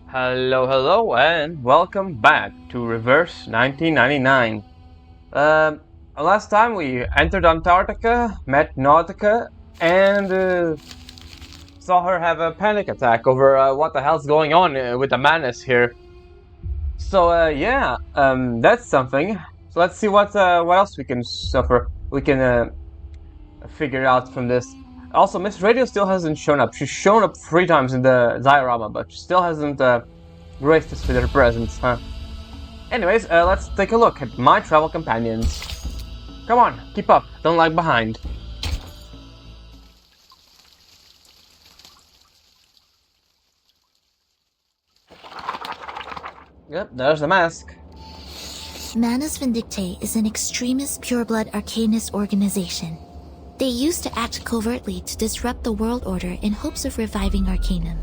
Hello, and welcome back to Reverse 1999. Last time we entered Antarctica, met Nautica, and saw her have a panic attack over what the hell's going on with the madness here. So that's something. So let's see what else we can suffer. We can figure out from this. Also, Miss Radio still hasn't shown up. She's shown up 3 times in the diorama, but she still hasn't graced us with her presence, huh? Anyways, let's take a look at my travel companions. Come on, keep up, don't lag behind. Yep, there's the mask. Manus Vindictae is an extremist pureblood arcanist organization. They used to act covertly to disrupt the world order in hopes of reviving Arcanum.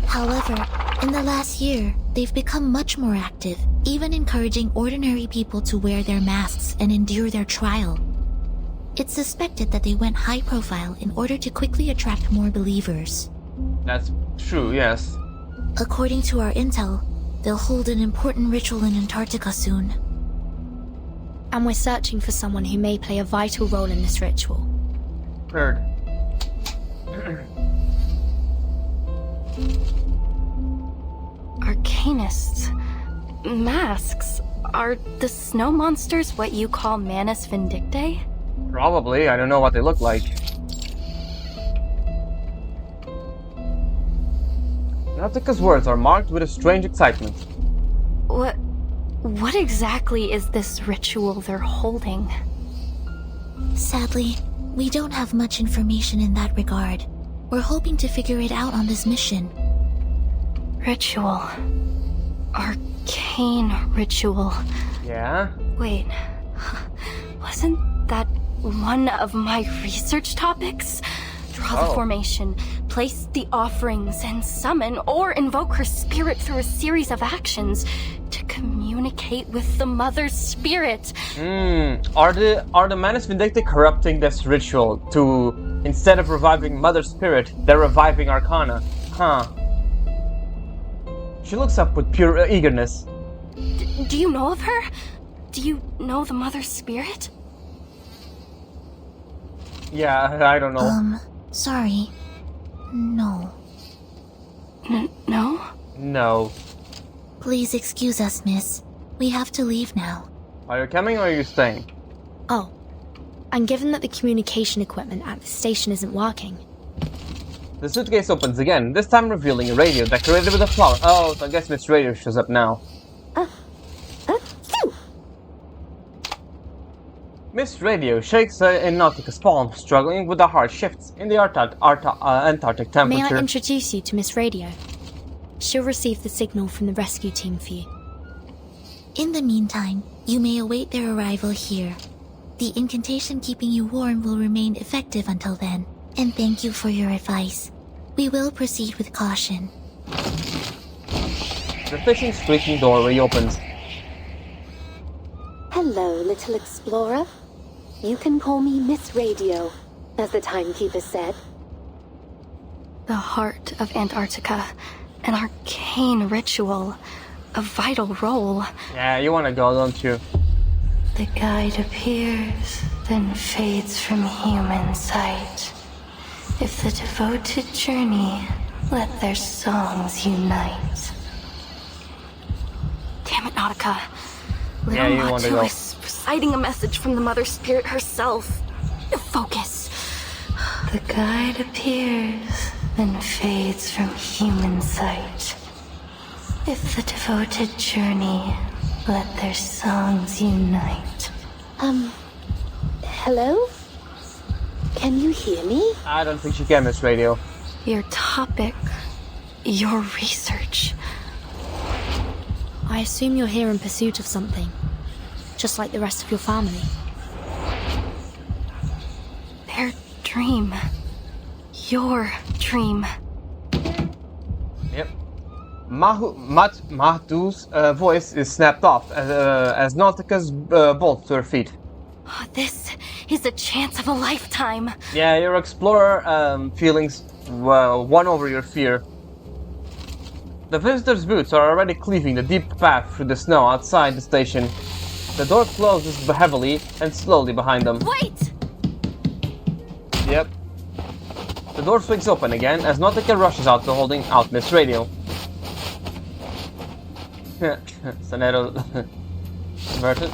However, in the last year, they've become much more active, even encouraging ordinary people to wear their masks and endure their trial. It's suspected that they went high profile in order to quickly attract more believers. That's true, yes. According to our intel, they'll hold an important ritual in Antarctica soon. And we're searching for someone who may play a vital role in this ritual. Heard. Arcanists. Masks. Are the snow monsters what you call Manus Vindictae? Probably, I don't know what they look like. Nautica's words are marked with a strange excitement. What exactly is this ritual they're holding? Sadly, we don't have much information in that regard. We're hoping to figure it out on this mission. Ritual. Arcane ritual. Yeah? Wait, wasn't that one of my research topics? Draw the formation, place the offerings, and summon or invoke her spirit through a series of actions to communicate with the Mother's Spirit. Are the Manus Vindictae corrupting this ritual to, instead of reviving Mother Spirit, they're reviving Arcana? Huh. She looks up with pure eagerness. Do you know of her? Do you know the Mother Spirit? Yeah, I don't know. Sorry. No. No? No. Please excuse us, miss. We have to leave now. Are you coming or are you staying? Oh. And given that the communication equipment at the station isn't working... The suitcase opens again, this time revealing a radio decorated with a flower. Oh, so I guess Miss Radio shows up now. Miss Radio shakes in Nautica's palm, struggling with the hard shifts in the Antarctic temperature. May I introduce you to Miss Radio? She'll receive the signal from the rescue team for you. In the meantime, you may await their arrival here. The incantation keeping you warm will remain effective until then. And thank you for your advice. We will proceed with caution. The fishing squeaking door reopens. Hello, little explorer. You can call me Miss Radio, as the timekeeper said. The heart of Antarctica, an arcane ritual, a vital role. Yeah, you wanna go, don't you? The guide appears, then fades from human sight. If the devoted journey, let their songs unite. Damn it, Nautica. Yeah, you want to go. is reciting a message from the Mother Spirit herself. Focus. The guide appears, then fades from human sight. If the devoted journey, let their songs unite. Hello? Can you hear me? I don't think she can, Miss Radio. Your topic, your research. I assume you're here in pursuit of something, just like the rest of your family. Their dream. Your dream. Yep. Mahdu's voice is snapped off as Nautica's bolts to her feet. This is a chance of a lifetime. Yeah, your explorer feelings won over your fear. The visitors' boots are already cleaving the deep path through the snow outside the station. The door closes heavily and slowly behind them. Wait! Yep. The door swings open again as Nautica rushes out to holding out Miss Radio. Sonetto averted.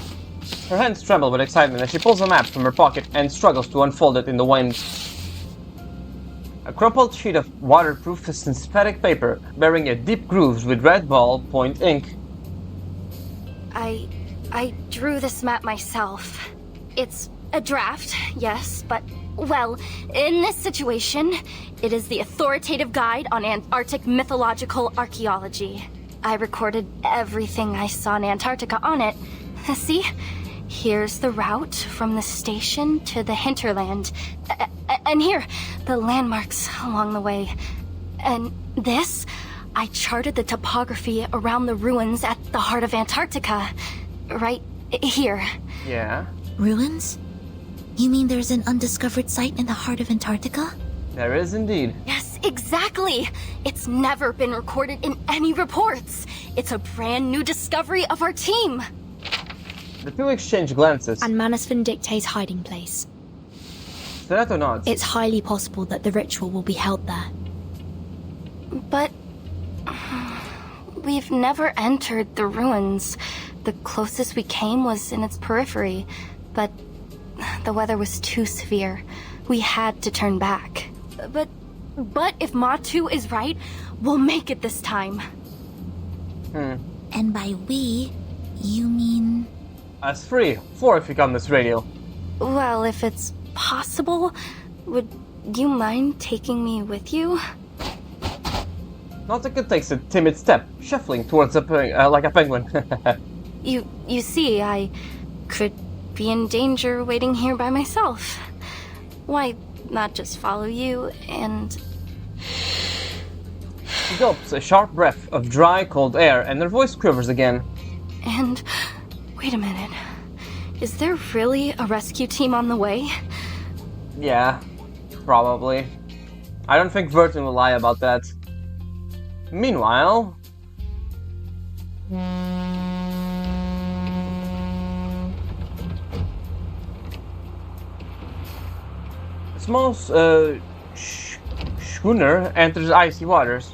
Her hands tremble with excitement as she pulls a map from her pocket and struggles to unfold it in the wind. A crumpled sheet of waterproof synthetic paper bearing a deep grooves with red ballpoint ink. I drew this map myself. It's a draft, yes, but, well, in this situation, it is the authoritative guide on Antarctic mythological archaeology. I recorded everything I saw in Antarctica on it. See? Here's the route from the station to the hinterland. And here, the landmarks along the way. And this, I charted the topography around the ruins at the heart of Antarctica. Right here. Yeah. Ruins? You mean there's an undiscovered site in the heart of Antarctica? There is indeed. Yes, exactly! It's never been recorded in any reports. It's a brand new discovery of our team. The two exchange glances. And Manus Vindicte's hiding place. Sonetto nods. It's highly possible that the ritual will be held there. But we've never entered the ruins. The closest we came was in its periphery, but the weather was too severe. We had to turn back. But if Matu is right, we'll make it this time. And by we, you mean... Us three. 4 if you count Miss Radio. Well, if it's possible, would you mind taking me with you? Nautica takes a timid step, shuffling towards like a penguin. You see, I could be in danger waiting here by myself. Why not just follow you and... She gulps a sharp breath of dry, cold air, and her voice quivers again. And... wait a minute. Is there really a rescue team on the way? Yeah, probably. I don't think Vertin will lie about that. Meanwhile... A small schooner enters icy waters.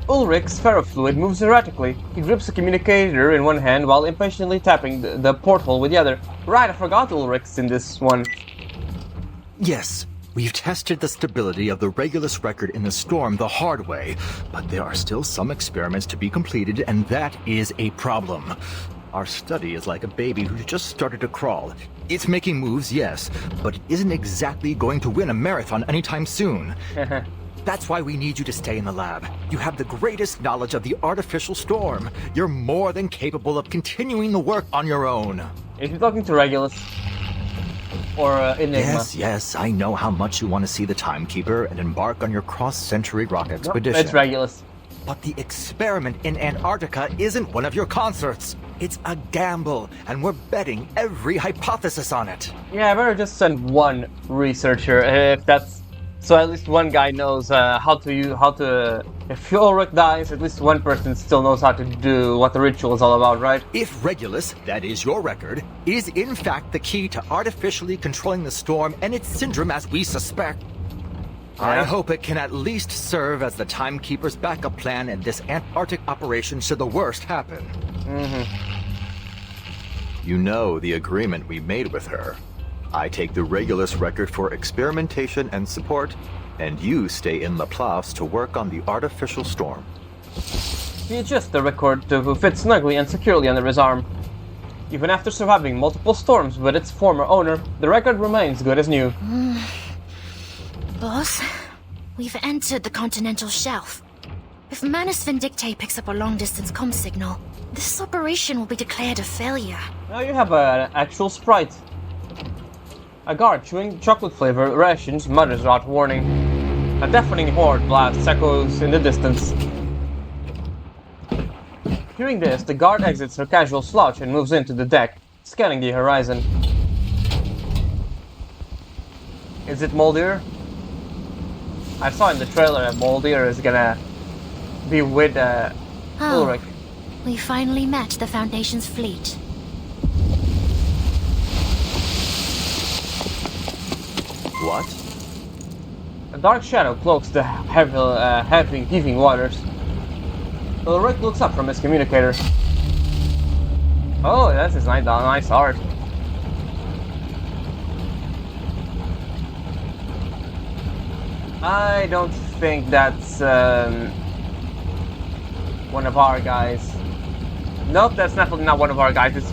Ulrich's ferrofluid moves erratically. He grips a communicator in one hand while impatiently tapping the porthole with the other. Right, I forgot Ulrich's in this one. Yes, we've tested the stability of the Regulus record in the storm the hard way, but there are still some experiments to be completed, and that is a problem. Our study is like a baby who's just started to crawl. It's making moves, yes, but it isn't exactly going to win a marathon anytime soon. That's why we need you to stay in the lab. You have the greatest knowledge of the artificial storm. You're more than capable of continuing the work on your own. Is he talking to Regulus? Or Enigma? Yes, I know how much you want to see the Timekeeper and embark on your cross-century rock expedition. It's Regulus. But the experiment in Antarctica isn't one of your concerts. It's a gamble, and we're betting every hypothesis on it. Yeah, I better just send one researcher, if that's... So at least one guy knows how to... If Ulrich dies, at least one person still knows how to do what the ritual is all about, right? If Regulus, that is your record, is in fact the key to artificially controlling the storm and its syndrome as we suspect, I hope it can at least serve as the Timekeeper's backup plan in this Antarctic operation should the worst happen. You know the agreement we made with her. I take the Regulus record for experimentation and support, and you stay in Laplace to work on the artificial storm. He adjusts the record to fit snugly and securely under his arm. Even after surviving multiple storms with its former owner, the record remains good as new. Boss, we've entered the continental shelf. If Manus Vindicte picks up a long-distance comm signal, this operation will be declared a failure. Now you have an actual sprite. A guard chewing chocolate-flavored rations mutters without warning. A deafening horde blast echoes in the distance. Hearing this, the guard exits her casual slouch and moves into the deck, scanning the horizon. Is it Moldir? I saw in the trailer that Moldir is gonna be with Ulrich. We finally met the Foundation's fleet. What? A dark shadow cloaks the heaving waters. Ulrich looks up from his communicator. Oh, that's his nice art. I don't think that's one of our guys. Nope, that's definitely not one of our guys. It's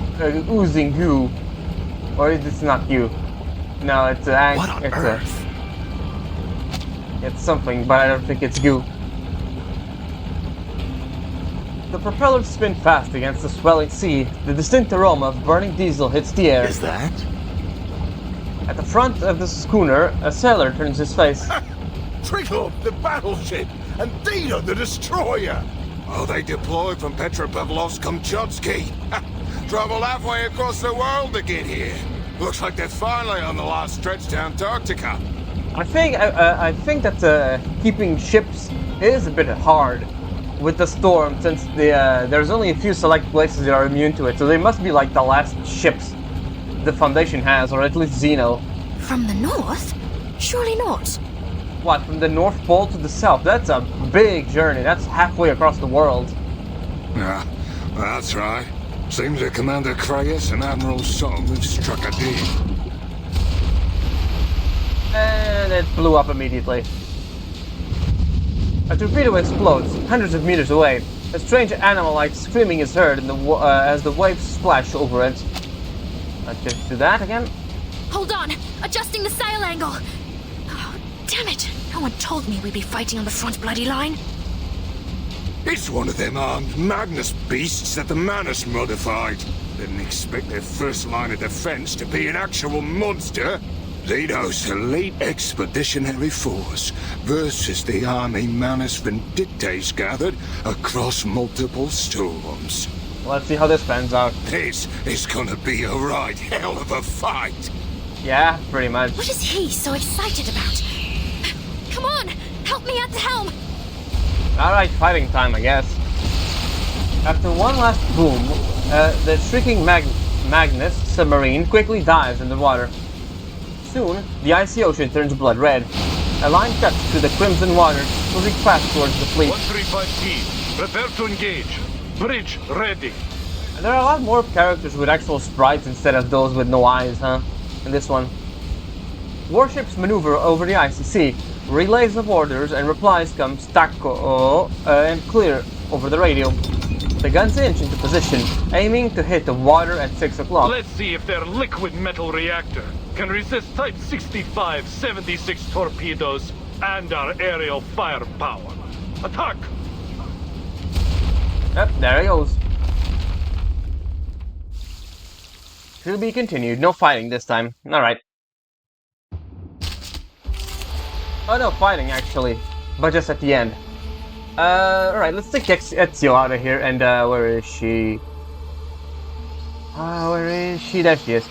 oozing goo. Or it's not you. No, it's What on earth? It's something, but I don't think it's goo. The propellers spin fast against the swelling sea. The distinct aroma of burning diesel hits the air. Is that? At the front of the schooner, a sailor turns his face. Triglav, the battleship, and Dina, the destroyer. Oh, they deployed from Petropavlovsk-Kamchatsky. Traveled halfway across the world to get here. Looks like they're finally on the last stretch to Antarctica. I think that keeping ships is a bit hard with the storm, since there's only a few select places that are immune to it. So they must be like the last ships the Foundation has, or at least Xeno. From the north? Surely not. What, from the North Pole to the South? That's a big journey. That's halfway across the world. Yeah, that's right. Seems that Commander Krayas and Admiral Song have struck a deal. And it blew up immediately. A torpedo explodes, hundreds of meters away. A strange animal-like screaming is heard as the waves splash over it. Let's just do that again. Hold on! Adjusting the sail angle! Oh, damn it! No one told me we'd be fighting on the front bloody line. It's one of them armed Magnus beasts that the Manus modified. Didn't expect their first line of defense to be an actual monster. Xeno's elite expeditionary force versus the army Manus Vindictes gathered across multiple storms. Let's see how this pans out. This is gonna be a right hell of a fight. Yeah, pretty much. What is he so excited about? Come on! Help me at the helm! Alright, fighting time, I guess. After one last boom, the shrieking Magnus submarine quickly dives in the water. Soon, the icy ocean turns blood red. A line cuts through the crimson waters, moving fast towards the fleet. 135T, prepare to engage. Bridge ready. And there are a lot more characters with actual sprites instead of those with no eyes, huh? In this one. Warships maneuver over the icy sea. Relays of orders and replies come stacco and clear over the radio. The guns inch into position, aiming to hit the water at 6 o'clock. Let's see if their liquid metal reactor can resist Type 65-76 torpedoes and our aerial firepower. Attack! Yep, there he goes. To be continued. No fighting this time. Alright. Oh, no fighting, actually. But just at the end. Alright, let's take Ezio out of here. And, where is she? Where is she? There she is.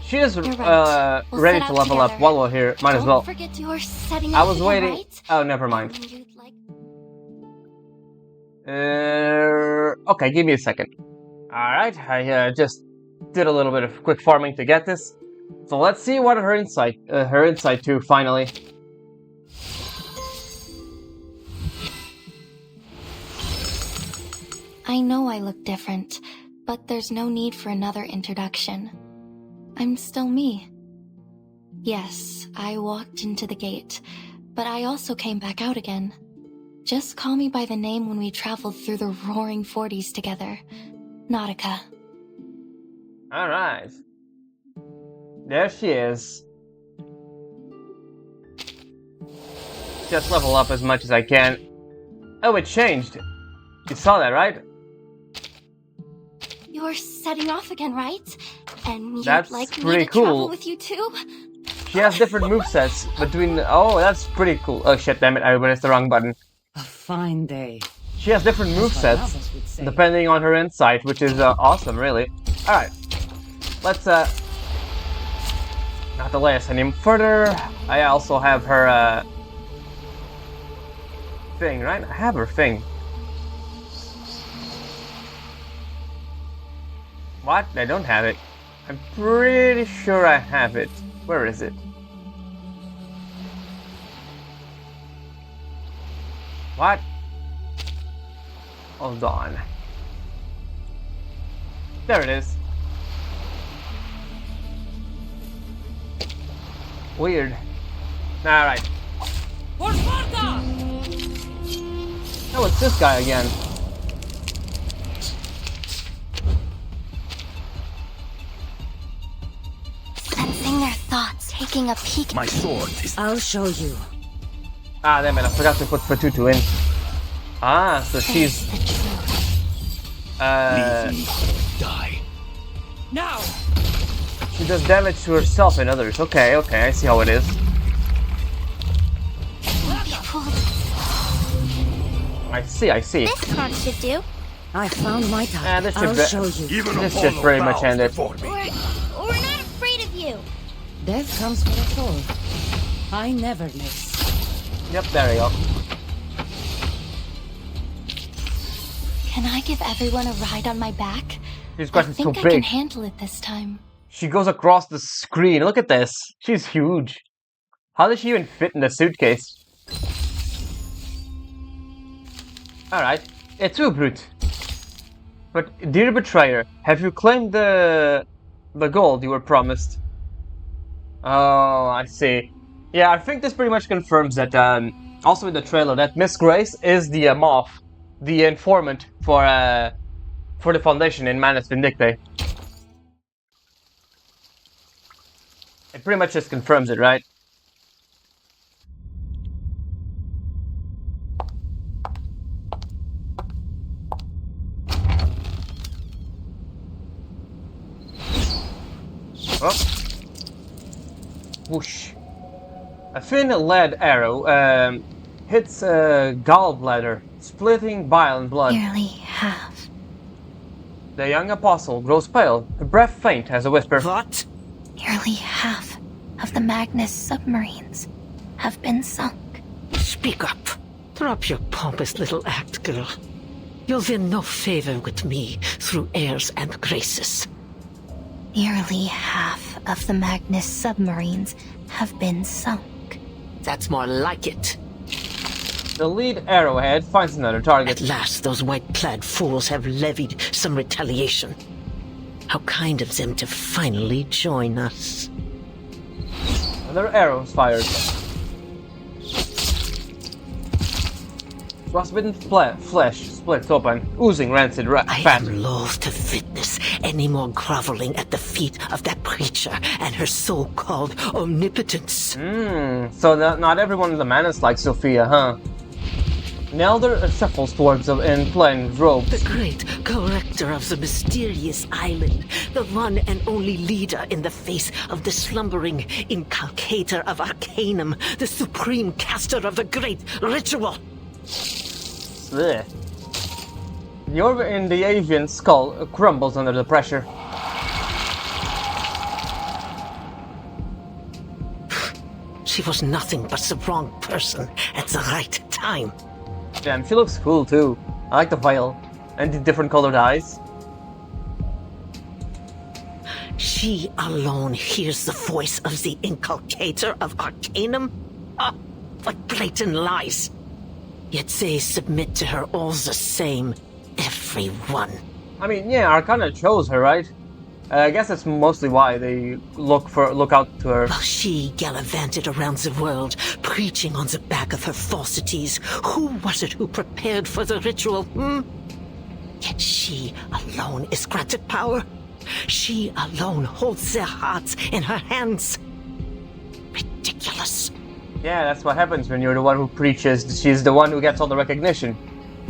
She is, right. We'll ready set to out level up together. while we're here. Might as well. Don't forget you're setting I up was again, waiting. right? Oh, never mind. And you'd like- Okay, give me a second. Alright, I just did a little bit of quick farming to get this. So let's see what her insight to finally. I know I look different, but there's no need for another introduction. I'm still me. Yes, I walked into the gate, but I also came back out again. Just call me by the name when we traveled through the roaring 40s together. Nautica. Alright. There she is. Just level up as much as I can. Oh, it changed. You saw that, right? You're setting off again, right? And you'd That's like me pretty to travel cool. with you too? She has different movesets between. Oh, that's pretty cool. Oh shit, damn it! I pressed the wrong button. A fine day. She has different That's what movesets Albus would say. depending on her insight, which is awesome, really. All right, let's not delay us any further. I also have her thing, right? I have her thing. What? I don't have it. I'm pretty sure I have it. Where is it? What? Hold on. There it is. Weird. Alright. Oh, it's this guy again. Sensing their thoughts, taking a peek. My sword is... I'll show you. Ah, damn it, I forgot to put Patutu in. Ah, so Face she's... the truth. Leave me. Die. Now! She does damage to herself and others. Okay, I see how it is. I see. This card should do. I found my type. Ah, this I'll should show you. Even This Apollo should pretty much bows end it. before me. We're not afraid of you. Death comes for us all. I never miss. Yep, there you go. Can I give everyone a ride on my back? This I question's think too I can big. handle it this time. She goes across the screen. Look at this. She's huge. How does she even fit in the suitcase? Alright. It's too brute. But, dear betrayer, have you claimed the gold you were promised? Oh, I see. Yeah, I think this pretty much confirms that, also in the trailer, that Miss Grace is the moth, the informant for the Foundation in Manus Vindicte. It pretty much just confirms it, right? Oh. Whoosh. A thin lead arrow hits a gallbladder, splitting bile and blood. Nearly half. The young apostle grows pale, her breath faint as a whisper. What? Nearly half of the Magnus submarines have been sunk. Speak up. Drop your pompous little act, girl. You'll win no favor with me through airs and graces. Nearly half of the Magnus submarines have been sunk. That's more like it. The lead arrowhead finds another target. At last, those white-clad fools have levied some retaliation. How kind of them to finally join us. Another arrow is fired. Frostbitten flesh splits open, oozing rancid I fat. am loath to witness any more groveling at the feet of that preacher and her so-called omnipotence. So not everyone in the Manus likes Sophia, huh? Nelder shuffles towards them in plain robes. The great corrector of the mysterious island, the one and only leader in the face of the slumbering inculcator of Arcanum, the supreme caster of the great ritual. Blech. The orb in the avian skull crumbles under the pressure. She was nothing but the wrong person at the right time. Damn, she looks cool too. I like the veil and the different colored eyes. She alone hears the voice of the inculcator of Arcanum? Ah, what blatant lies! Yet they submit to her all the same. Everyone. I mean, yeah, Arcana chose her, right? I guess that's mostly why they look out to her. While she gallivanted around the world, preaching on the back of her falsities, who was it who prepared for the ritual, Yet she alone is granted power. She alone holds their hearts in her hands. Ridiculous. Yeah, that's what happens when you're the one who preaches. She's the one who gets all the recognition.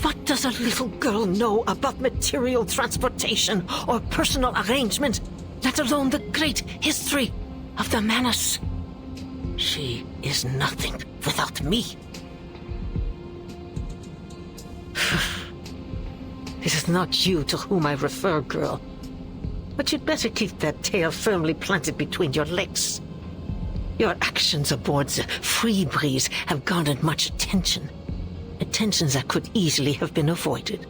What does a little girl know about material transportation or personal arrangement, let alone the great history of the Manus? She is nothing without me. It is not you to whom I refer, girl. But you'd better keep that tail firmly planted between your legs. Your actions aboard the Free Breeze have garnered much attention. Attentions that could easily have been avoided.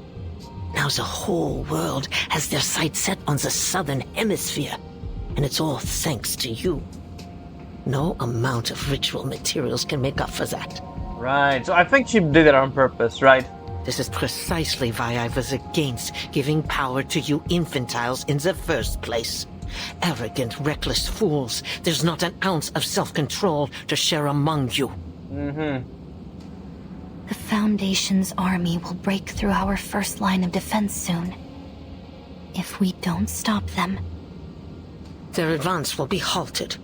Now the whole world has their sights set on the southern hemisphere, and it's all thanks to you. No amount of ritual materials can make up for that. Right, so I think she did it on purpose, right? This is precisely why I was against giving power to you infantiles in the first place. Arrogant, reckless fools. There's not an ounce of self-control to share among you. The Foundation's army will break through our first line of defense soon. If we don't stop them... Their advance will be halted.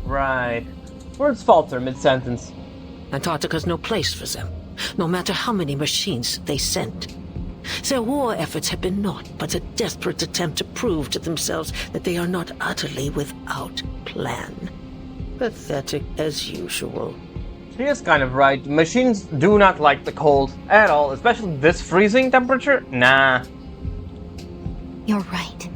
Right. Words falter mid-sentence. Antarctica's no place for them, no matter how many machines they send. Their war efforts have been naught but a desperate attempt to prove to themselves that they are not utterly without plan. Pathetic as usual. She is kind of right. Machines do not like the cold at all, especially this freezing temperature. Nah. You're right.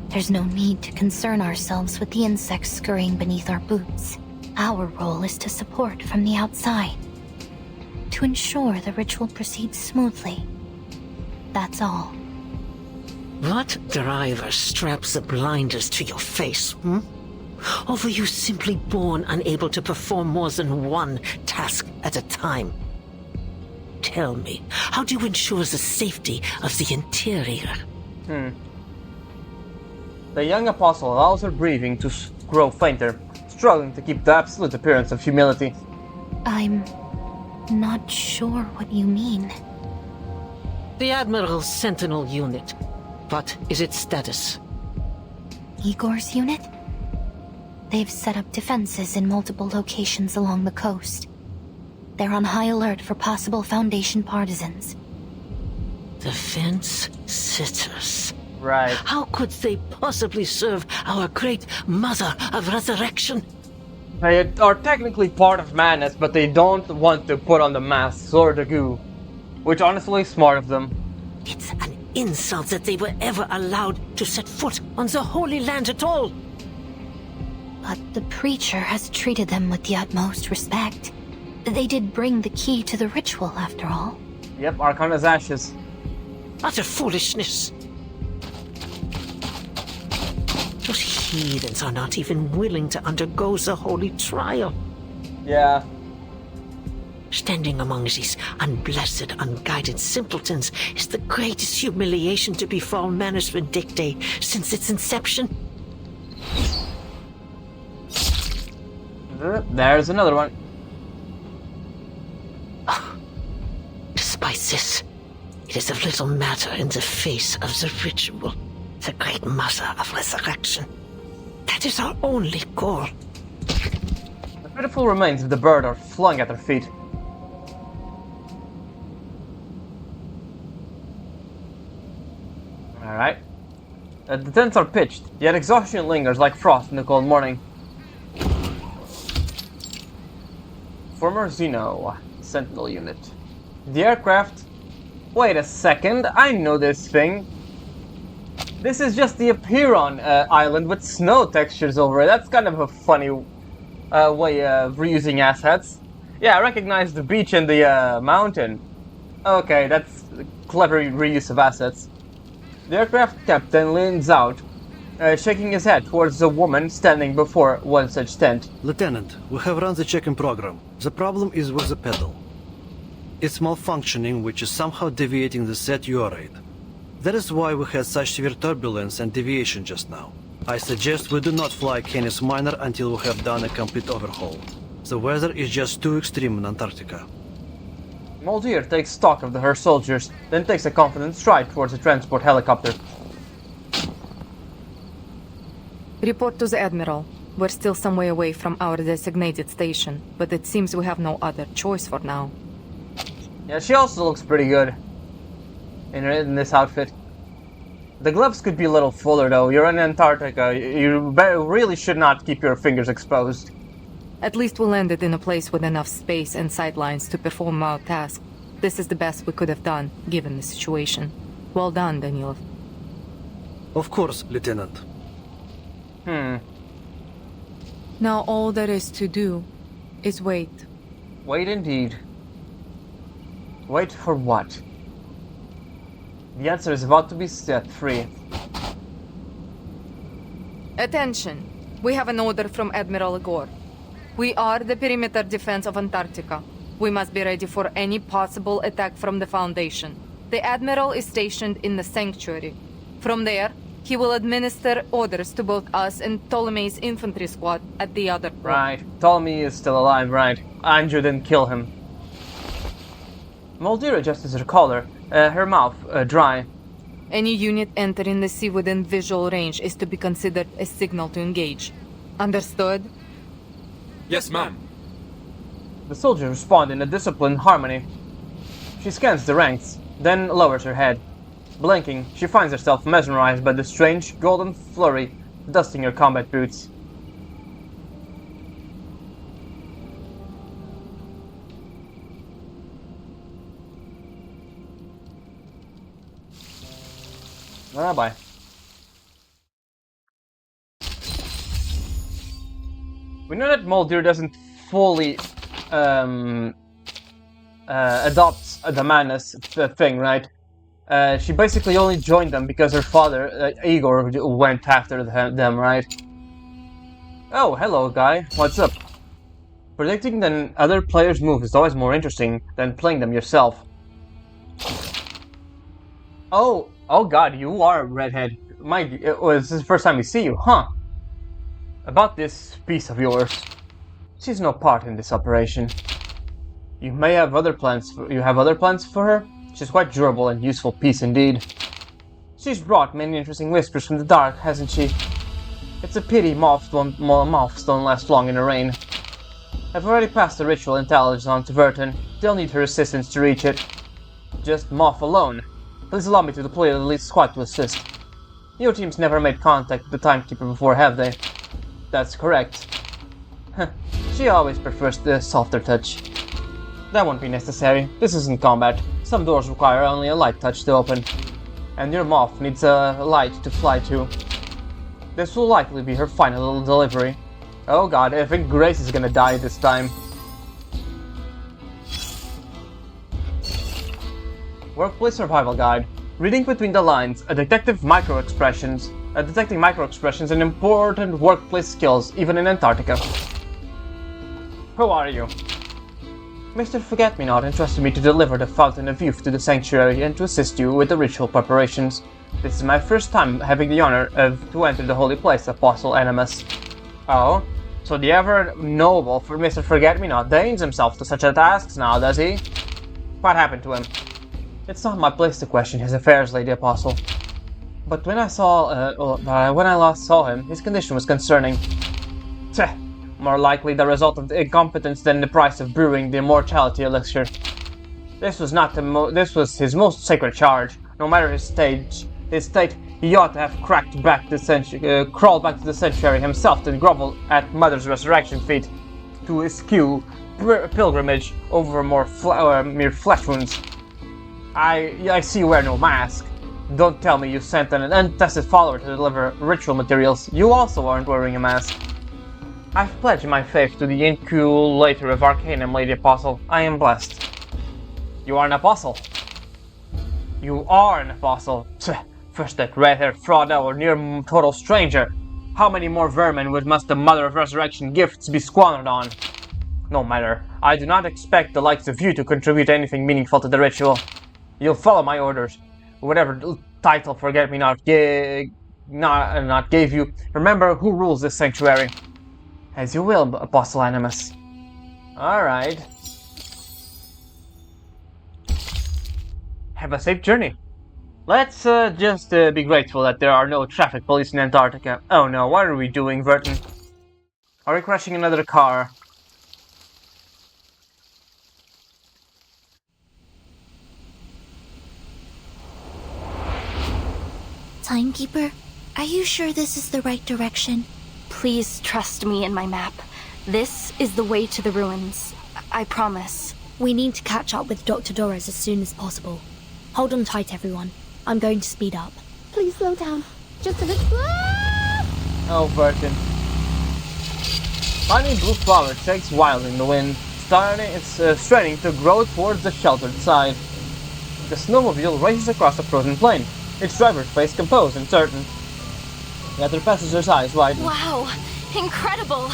There's no need to concern ourselves with the insects scurrying beneath our boots. Our role is to support from the outside. To ensure the ritual proceeds smoothly. That's all. What driver straps the blinders to your face, Or were you simply born unable to perform more than one task at a time? Tell me, how do you ensure the safety of the interior? The young apostle allows her breathing to grow fainter, struggling to keep the absolute appearance of humility. I'm not sure what you mean. The Admiral's Sentinel unit. What is its status? Igor's unit? They've set up defenses in multiple locations along the coast. They're on high alert for possible Foundation partisans. Defense sitters. Right. How could they possibly serve our great Mother of Resurrection? They are technically part of Madness, but they don't want to put on the masks or the goo. Which honestly is smart of them. It's an insult that they were ever allowed to set foot on the Holy Land at all. But the preacher has treated them with the utmost respect. They did bring the key to the ritual, after all. Yep, Arcana's ashes. Utter foolishness. Those heathens are not even willing to undergo the holy trial. Yeah. Standing among these unblessed, unguided simpletons is the greatest humiliation to befall Manus Vindictae since its inception. There's another one. Despite this, it is of little matter in the face of the ritual, the great Mother of Resurrection. That is our only goal. The pitiful remains of the bird are flung at their feet. Alright. The tents are pitched, yet exhaustion lingers like frost in the cold morning. Former Xeno Sentinel unit. The aircraft... Wait a second, I know this thing. This is just the Apiron island with snow textures over it. That's kind of a funny way of reusing assets. Yeah, I recognize the beach and the mountain. Okay, that's a clever reuse of assets. The aircraft captain leans out, shaking his head towards the woman standing before one such tent. Lieutenant, we have run the check-in program. The problem is with the pedal. It's malfunctioning, which is somehow deviating the set UR rate. That is why we had such severe turbulence and deviation just now. I suggest we do not fly Canis Minor until we have done a complete overhaul. The weather is just too extreme in Antarctica. Moldier takes stock of her soldiers, then takes a confident stride towards the transport helicopter. Report to the Admiral. We're still some way away from our designated station, but it seems we have no other choice for now. Yeah, she also looks pretty good in this outfit. The gloves could be a little fuller though. You're in Antarctica. You really should not keep your fingers exposed. At least we landed in a place with enough space and sightlines to perform our task. This is the best we could have done, given the situation. Well done, Daniel. Of course, Lieutenant. Now all there is to do is wait. Wait indeed. Wait for what? The answer is about to be set free. Attention! We have an order from Admiral Gore. We are the perimeter defense of Antarctica. We must be ready for any possible attack from the Foundation. The Admiral is stationed in the Sanctuary. From there, he will administer orders to both us and Ptolemy's infantry squad at the other front. Right. Ptolemy is still alive, right? Andrew didn't kill him. Mulder adjusts her collar, her mouth dry. Any unit entering the sea within visual range is to be considered a signal to engage. Understood? Yes, ma'am. The soldiers respond in a disciplined harmony. She scans the ranks, then lowers her head. Blinking, she finds herself mesmerized by the strange golden flurry dusting her combat boots. Bye. We know that Mulder doesn't fully adopt the Manus thing, right? She basically only joined them because her father, Igor, went after them, right? Oh, hello, guy. What's up? Predicting the other player's moves is always more interesting than playing them yourself. Oh god, you are a redhead. This is the first time we see you, huh? About this piece of yours. She's no part in this operation. You may have other plans for her? She's quite durable and useful piece indeed. She's brought many interesting whispers from the dark, hasn't she? It's a pity moths don't last long in the rain. I've already passed the ritual intelligence on to Verton. They'll need her assistance to reach it. Just Moth alone. Please allow me to deploy the elite squad to assist. Your team's never made contact with the Timekeeper before, have they? That's correct. She always prefers the softer touch. That won't be necessary. This isn't combat. Some doors require only a light touch to open. And your Moth needs a light to fly to. This will likely be her final delivery. Oh god, I think Grace is gonna die this time. Workplace Survival Guide. Reading between the lines, detecting micro-expressions and important workplace skills, even in Antarctica. Who are you? Mr. Forget-Me-Not entrusted me to deliver the Fountain of Youth to the Sanctuary and to assist you with the ritual preparations. This is my first time having the honor to enter the holy place, Apostle Animus. Oh? So the ever-noble for Mr. Forget-Me-Not deigns himself to such a task now, does he? What happened to him? It's not my place to question his affairs, Lady Apostle. But when I last saw him, his condition was concerning. Tch, more likely the result of incompetence than the price of brewing the immortality elixir. This was his most sacred charge. No matter his state, he ought to have crawled back to the sanctuary himself to grovel at Mother's resurrection feet, to eschew pilgrimage over mere flesh wounds. I see you wear no mask. Don't tell me you sent an untested follower to deliver ritual materials. You also aren't wearing a mask. I've pledged my faith to the Inculator of Arcanum, Lady Apostle. I am blessed. You are an apostle. You are an apostle. First that red-haired fraud now a near total stranger. How many more vermin must the Mother of Resurrection gifts be squandered on? No matter. I do not expect the likes of you to contribute anything meaningful to the ritual. You'll follow my orders. Whatever title Forget-Me-Not gave you, remember who rules this sanctuary. As you will, Apostle Animus. Alright. Have a safe journey. Let's just be grateful that there are no traffic police in Antarctica. Oh no, what are we doing, Verton? Are we crashing another car? Timekeeper, are you sure this is the right direction? Please trust me and my map. This is the way to the ruins. I promise. We need to catch up with Dr. Doris as soon as possible. Hold on tight, everyone. I'm going to speed up. Please slow down. Just a bit. Oh, Verton. Tiny blue flower shakes wildly in the wind, straining to grow towards the sheltered side. The snowmobile races across the frozen plain, its driver's face composed and certain. The other passenger's eyes widen. Wow, incredible!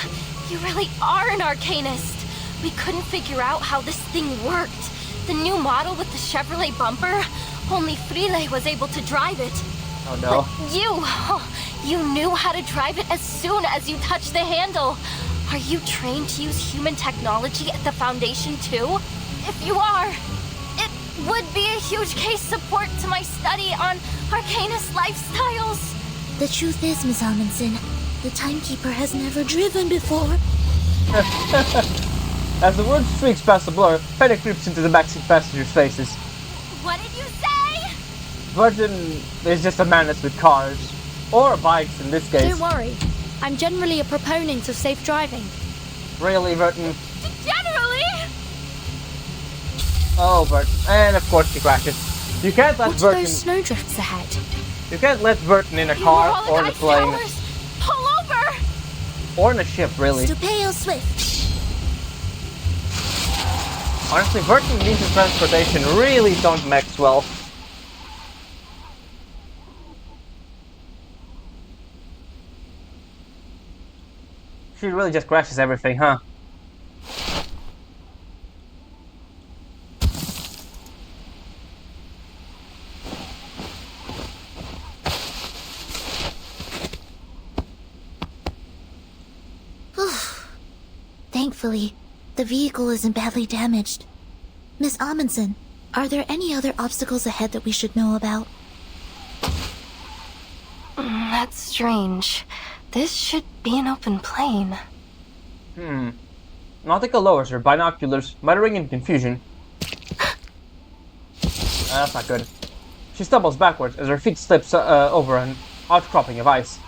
You really are an arcanist! We couldn't figure out how this thing worked. The new model with the Chevrolet bumper, only Frile was able to drive it. Oh no. But you knew how to drive it as soon as you touched the handle. Are you trained to use human technology at the Foundation too? If you are, it would be a huge case support to my study on arcanist lifestyles. The truth is, Miss Amundsen, the timekeeper has never driven before. As the word streaks past the blur, panic creeps into the backseat passengers' faces. What did you say? Burton is just a menace with cars. Or bikes in this case. Don't worry. I'm generally a proponent of safe driving. Really, Burton? Generally? Oh, Burton. And of course he crashes. You can't let Watch Burton... those snowdrifts ahead. You can't let Burton in a car or in a plane. Pull over! Or in a ship, really. Stupeo Swift. Honestly, Burton means of transportation really don't mix well. She really just crashes everything, huh? Thankfully, the vehicle isn't badly damaged. Miss Amundsen, are there any other obstacles ahead that we should know about? That's strange. This should be an open plain. Nautica lowers her binoculars, muttering in confusion. That's not good. She stumbles backwards as her feet slips over an outcropping of ice.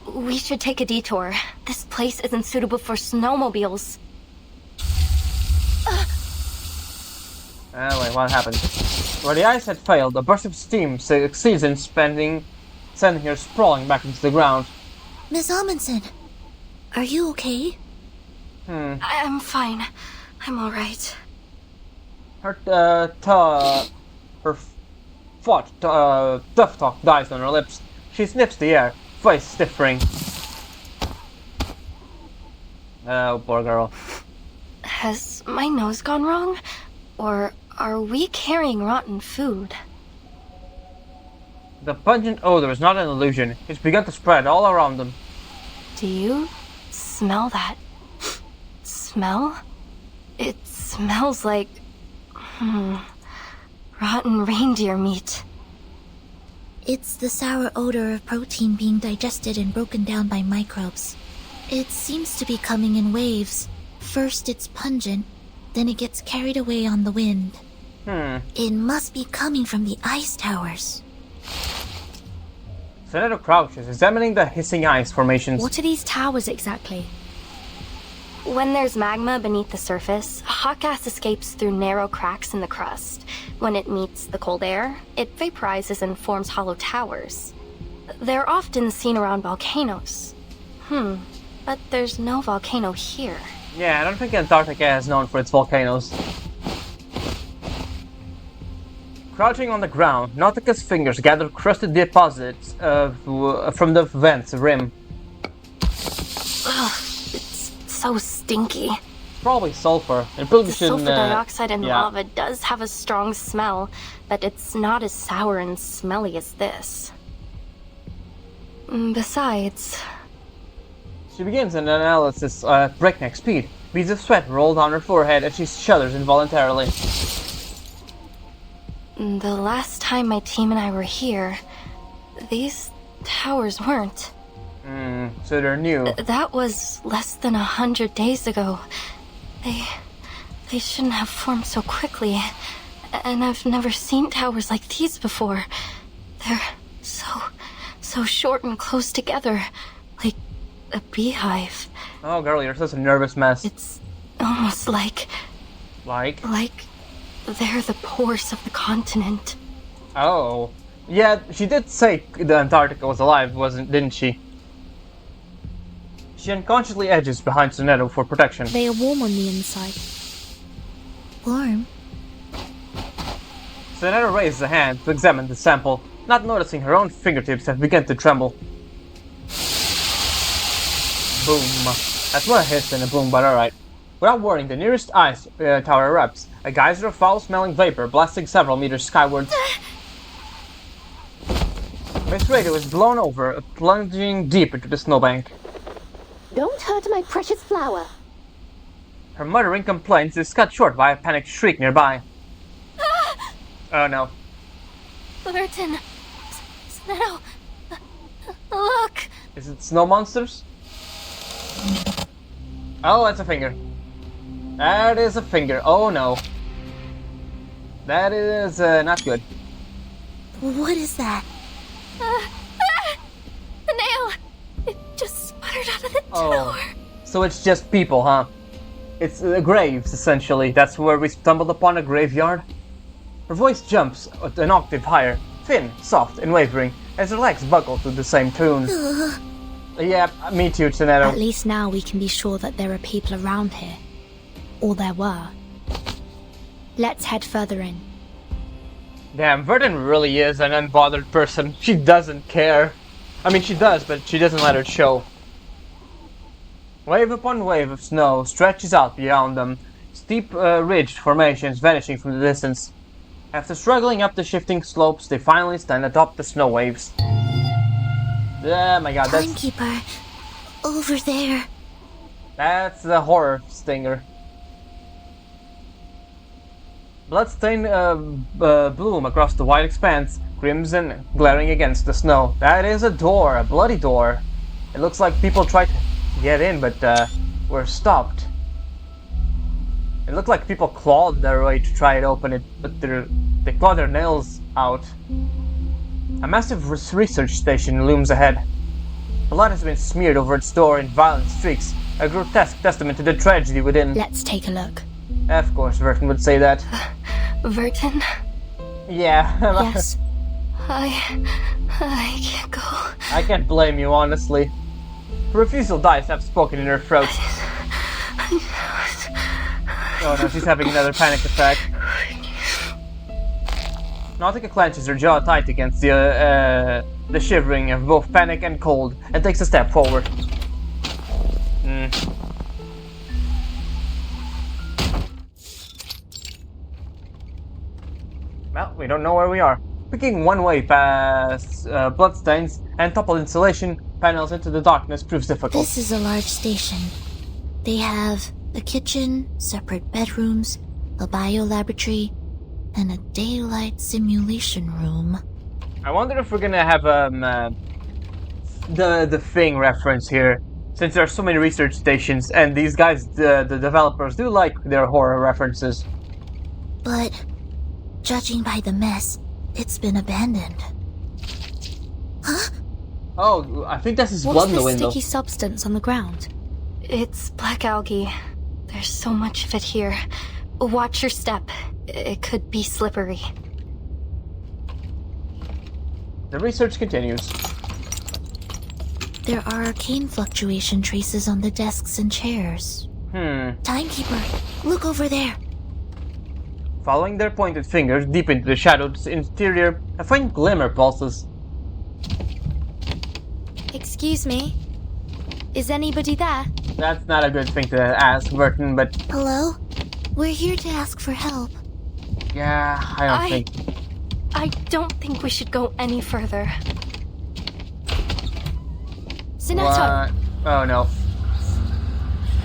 We should take a detour. This place isn't suitable for snowmobiles. Anyway, what happened? Where the ice had failed, a burst of steam succeeds in sending her sprawling back into the ground. Miss Amundsen, are you okay? I'm fine. I'm alright. Her tough talk dies on her lips. She sniffs the air, face stiffening. Oh, poor girl. Has my nose gone wrong? Or are we carrying rotten food? The pungent odor is not an illusion. It's begun to spread all around them. Do you smell that? Smell? It smells like... rotten reindeer meat. It's the sour odor of protein being digested and broken down by microbes. It seems to be coming in waves. First it's pungent, then it gets carried away on the wind. It must be coming from the ice towers. Senator crouches, examining the hissing ice formations. What are these towers exactly? When there's magma beneath the surface, hot gas escapes through narrow cracks in the crust. When it meets the cold air, it vaporizes and forms hollow towers. They're often seen around volcanoes. But there's no volcano here. Yeah, I don't think Antarctica is known for its volcanoes. Crouching on the ground, Nautica's fingers gather crusted deposits from the vent's rim. Ugh, it's so stinky. Probably sulfur. It probably The shouldn't. sulfur dioxide in lava does have a strong smell, but it's not as sour and smelly as this. Besides... She begins an analysis at breakneck speed. Beads of sweat roll down her forehead as she shudders involuntarily. The last time my team and I were here, these towers weren't. So they're new. That was less than 100 days ago. They shouldn't have formed so quickly. And I've never seen towers like these before. They're so short and close together, like a beehive. Oh, girl, you're such a nervous mess. It's almost like... Like? Like they're the pores of the continent. Oh. Yeah, she did say the Antarctica was alive, didn't she? She unconsciously edges behind Sonetto for protection. They are warm on the inside. Warm? Sonata raises a hand to examine the sample, not noticing her own fingertips have begun to tremble. Boom. That's more a hiss than a boom, but alright. Without warning, the nearest ice tower erupts, a geyser of foul-smelling vapor blasting several meters skyward. Miss Radio is blown over, plunging deep into the snowbank. Don't hurt my precious flower. Her muttering complaints is cut short by a panicked shriek nearby. Oh no. Burton! Snow! Look! Is it snow monsters? Oh, that's a finger. That is a finger. Oh no. That is not good. What is that? A nail! It just sputtered out of the tower. So it's just people, huh? It's graves, essentially. That's where we stumbled upon a graveyard. Her voice jumps an octave higher, thin, soft, and wavering, as her legs buckle to the same tune. Yeah, me too, Tsunedo. At least now we can be sure that there are people around here. Or there were. Let's head further in. Damn, Verdun really is an unbothered person. She doesn't care. I mean, she does, but she doesn't let it show. Wave upon wave of snow stretches out beyond them, steep ridged formations vanishing from the distance. After struggling up the shifting slopes, they finally stand atop the snow waves. Oh my god, that's... Timekeeper, over there. That's the horror stinger. Bloodstained bloom across the wide expanse, crimson glaring against the snow. That is a door, a bloody door. It looks like people tried to get in, but were stopped. It looked like people clawed their way to try to open it, but they clawed their nails out. A massive research station looms ahead. Blood has been smeared over its door in violent streaks, a grotesque testament to the tragedy within. Let's take a look. Of course, Verton would say that. Verton? Yeah. Yes. I can't go. I can't blame you, honestly. Refusal dice have spoken in her throat. Oh no, she's having another panic attack. Nautica clenches her jaw tight against the shivering of both panic and cold, and takes a step forward. Well, we don't know where we are. Picking one way past bloodstains and toppled insulation panels into the darkness proves difficult. This is a large station. They have a kitchen, separate bedrooms, a biolaboratory, and a daylight simulation room. I wonder if we're gonna have the Thing reference here, since there are so many research stations, and these guys, the developers, do like their horror references. But judging by the mess, it's been abandoned. Huh? Oh, I think that's his blood What's in the this window. sticky substance on the ground? It's black algae. There's so much of it here. Watch your step. It could be slippery. The research continues. There are arcane fluctuation traces on the desks and chairs. Timekeeper, look over there. Following their pointed fingers deep into the shadow's interior, a faint glimmer pulses. Excuse me? Is anybody there? That's not a good thing to ask, Burton, but... Hello? We're here to ask for help. Yeah, I don't think we should go any further. Sinato! What? Oh no.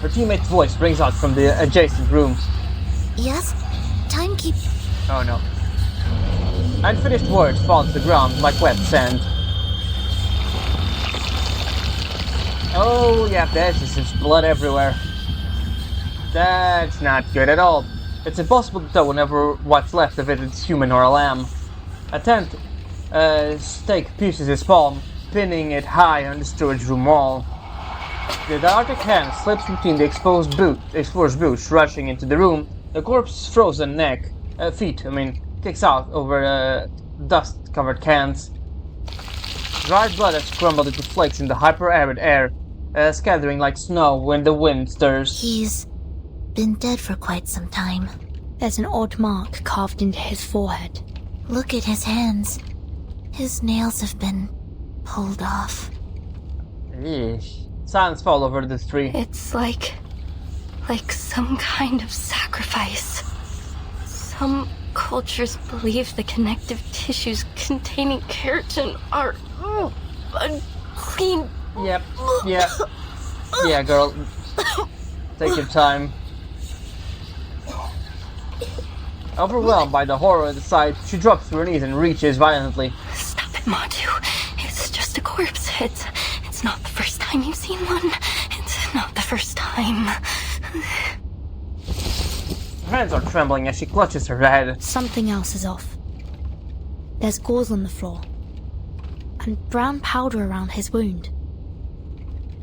Her teammate's voice rings out from the adjacent room. Yes? Timekeeper. Oh no. Unfinished words fall to the ground like wet sand. Oh yeah, there's just blood everywhere. That's not good at all. It's impossible to tell whenever what's left of it is human or a lamb. A tent stake pierces his palm, pinning it high on the storage room wall. The arctic hand slips between the exposed boots, rushing into the room. The corpse's frozen feet kicks out over dust-covered cans. Dried blood has crumbled into flakes in the hyper-arid air, scattering like snow when the wind stirs. He's been dead for quite some time. There's an odd mark carved into his forehead. Look at his hands. His nails have been pulled off. Yeesh. Silence fell over the tree. It's like some kind of sacrifice. Some cultures believe the connective tissues containing keratin are unclean. Yep. Yeah. Yeah, girl. Take your time. Overwhelmed by the horror of the sight, she drops to her knees and reaches violently. Stop it, Matu. It's just a corpse. It's not the first time you've seen one. It's not the first time. Her hands are trembling as she clutches her head. Something else is off. There's gauze on the floor. And brown powder around his wound.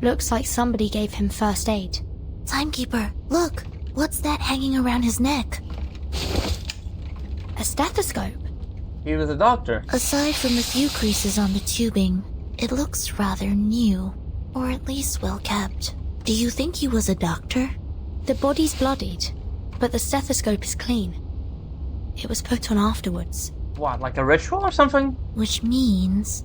Looks like somebody gave him first aid. Timekeeper, look! What's that hanging around his neck? A stethoscope. He was a doctor. Aside from a few creases on the tubing, it looks rather new. Or at least well kept. Do you think he was a doctor? The body's bloodied, but the stethoscope is clean. It was put on afterwards. What, like a ritual or something? Which means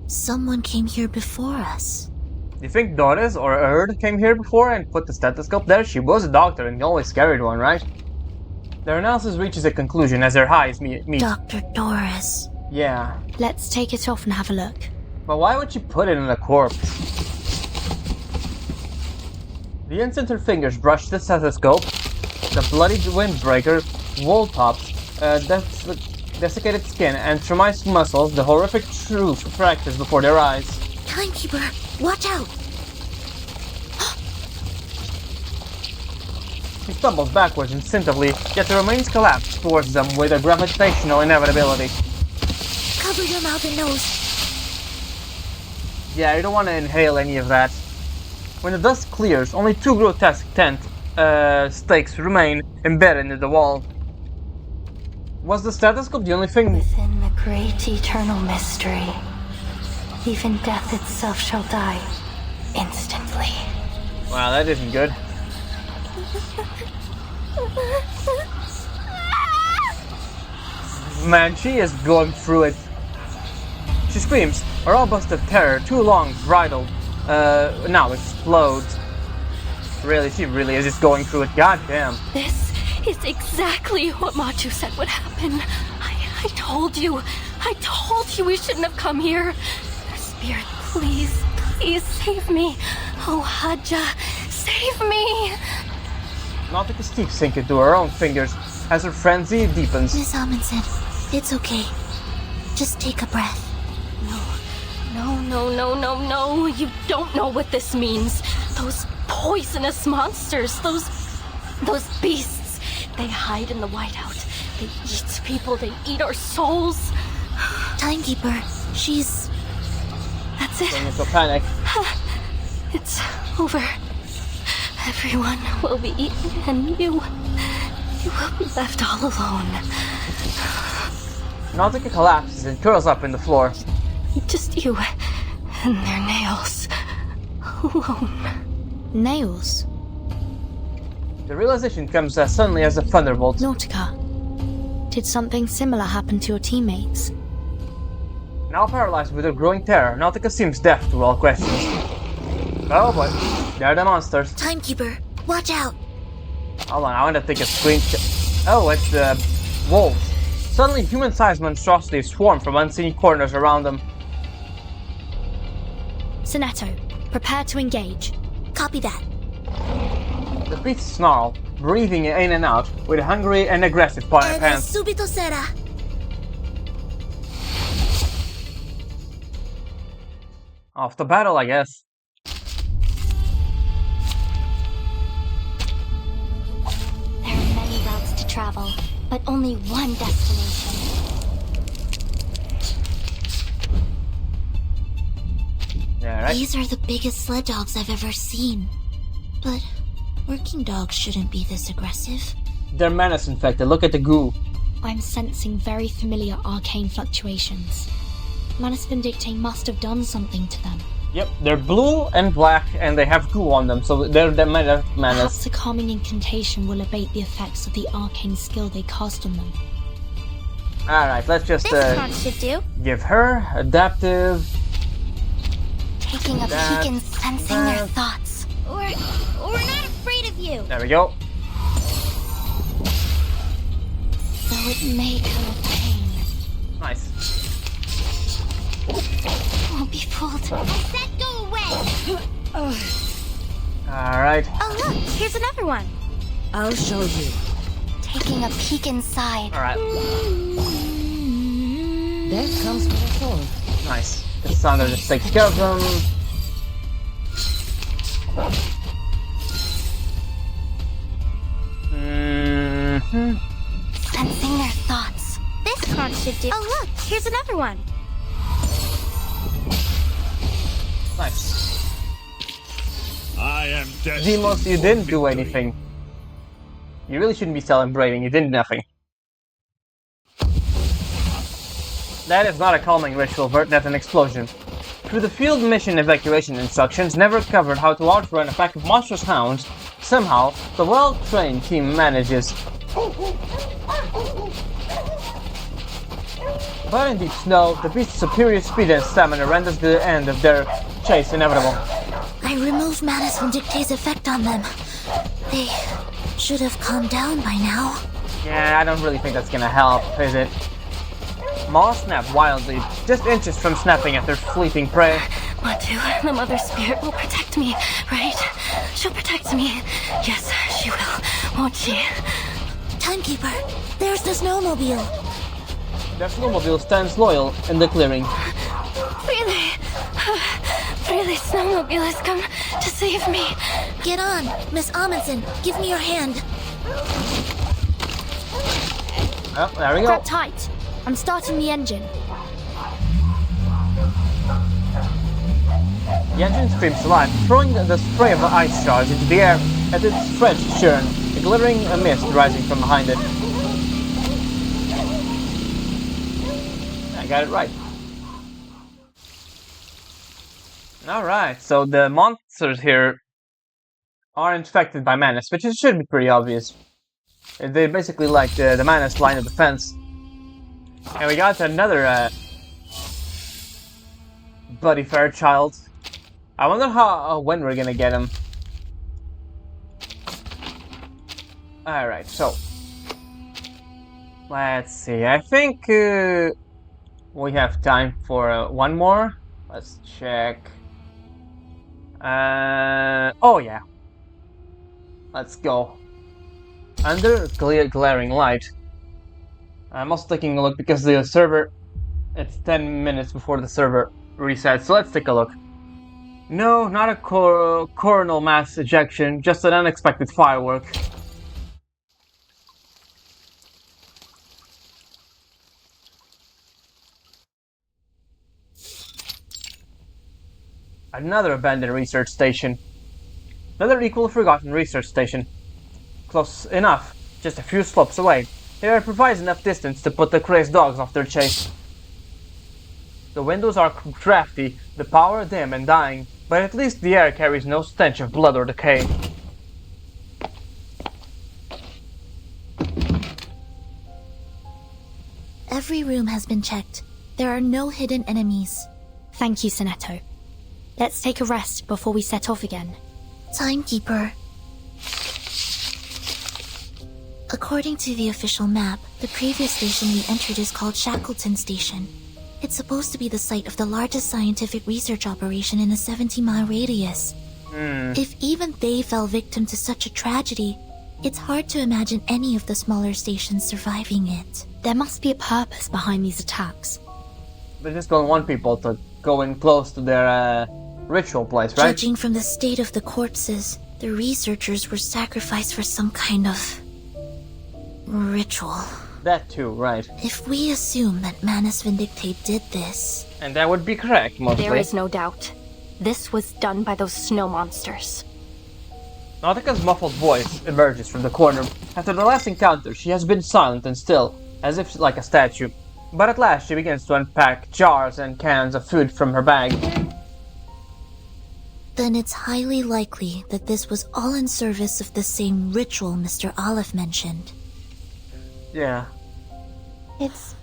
someone came here before us. Do you think Doris or Erd came here before and put the stethoscope there? She was a doctor and always carried one, right? Their analysis reaches a conclusion as their eyes meet. Dr. Doris. Yeah. Let's take it off and have a look. But why would you put it in a corpse? The instant her fingers brush the stethoscope, the bloody windbreaker, wall tops, desiccated skin, and traumatized muscles, the horrific truth fractures before their eyes. Timekeeper, watch out! He stumbles backwards instinctively, yet the remains collapse towards them with a gravitational inevitability. Cover your mouth and nose. Yeah, you don't want to inhale any of that. When the dust clears, only two grotesque tent stakes remain embedded into the wall. Was the stethoscope the only thing? Within the great eternal mystery, even death itself shall die instantly. Wow, that isn't good. Man, she is going through it. She screams, her robust of terror, too long bridled, now explodes. Really, she really is just going through it. God damn. This is exactly what Matu said would happen. I told you. I told you we shouldn't have come here. Spirit, please, please save me. Oh, Hadja, save me. Nautica's teeth sink into her own fingers as her frenzy deepens. Miss Amundsen, it's okay. Just take a breath. No. You don't know what this means. Those poisonous monsters, those beasts. They hide in the whiteout. They eat people. They eat our souls. Timekeeper, she's... That's it. Going into panic. It's over. Everyone will be eaten, and you will be left all alone. Nautica collapses and curls up in the floor. Just you and their nails. Alone. Nails? The realization comes as suddenly as a thunderbolt. Nautica, did something similar happen to your teammates? Now paralyzed with her growing terror, Nautica seems deaf to all questions. Oh boy, they're the monsters. Timekeeper, watch out! Hold on, I want to take a screenshot. Oh, it's the wolves. Suddenly, human-sized monstrosities swarm from unseen corners around them. Sonetto, prepare to engage. Copy that. The beasts snarl, breathing in and out with a hungry and aggressive pair of hands. Subito sera. Off to battle, I guess. There are many routes to travel, but only one destination. Yeah, right? These are the biggest sled dogs I've ever seen. But working dogs shouldn't be this aggressive. They're menace infected. Look at the goo. I'm sensing very familiar arcane fluctuations. Manus Vindicte must have done something to them. Yep, they're blue and black, and they have goo on them, so they're the menace. Perhaps a calming incantation will abate the effects of the arcane skill they cast on them. Alright, let's just This one should do. give her adaptive. Taking a peek and sensing their thoughts. We're not afraid of you. There we go. Though it may come with pain. Nice. Won't be fooled. I said go away. Alright. Oh look, here's another one. I'll show you. Taking a peek inside. Alright. That comes with a sword. Nice. Cassandra just takes care of them. Sensing their thoughts. This one should do. Oh look, here's another one. Nice. I am Demos, you didn't do anything. You really shouldn't be celebrating, you did nothing. That is not a calming ritual, Vert, that's an explosion. Through the field mission evacuation instructions never covered how to outrun a pack of monstrous hounds, somehow the well-trained team manages. But in deep snow, the beast's superior speed and stamina renders the end of their chase inevitable. I removed Manus Vindicte's effect on them. They should have calmed down by now. Yeah, I don't really think that's gonna help, is it? Maws snapped wildly, just inches from snapping at their fleeting prey. Matu, the Mother Spirit will protect me, right? She'll protect me. Yes, she will, won't she? Timekeeper, there's the snowmobile. Their snowmobile stands loyal in the clearing. Really? Really, snowmobile has come to save me. Get on, Miss Amundsen. Give me your hand. Oh, there we go. Grab tight. I'm starting the engine. The engine screams alive, throwing the spray of ice shards into the air at its stretched churn, a glittering mist rising from behind it. I got it right. Alright, so the monsters here are infected by Manus, which should be pretty obvious. They're basically like the Manus line of defense. And we got another Bloody Fairchild. I wonder when we're gonna get him. Alright, so let's see. I think we have time for one more. Let's check. Oh yeah. Let's go. Under glaring light. I'm also taking a look because the server, it's 10 minutes before the server resets, so let's take a look. No, not a coronal mass ejection, just an unexpected firework. Another abandoned research station. Another equally forgotten research station. Close enough, just a few slopes away. It provides enough distance to put the crazed dogs off their chase. The windows are drafty, the power dim and dying, but at least the air carries no stench of blood or decay. Every room has been checked. There are no hidden enemies. Thank you, Sonetto. Let's take a rest before we set off again. Timekeeper. According to the official map, the previous station we entered is called Shackleton Station. It's supposed to be the site of the largest scientific research operation in a 70-mile radius. If even they fell victim to such a tragedy, it's hard to imagine any of the smaller stations surviving it. There must be a purpose behind these attacks. They just don't want people to go in close to their ritual place, right? Judging from the state of the corpses, the researchers were sacrificed for some kind of ritual. That too, right. If we assume that Manus Vindicte did this... And that would be correct, mostly. There is no doubt. This was done by those snow monsters. Nautica's muffled voice emerges from the corner. After the last encounter, she has been silent and still, as if like a statue. But at last, she begins to unpack jars and cans of food from her bag. Then it's highly likely that this was all in service of the same ritual Mr. Olive mentioned. Yeah. It's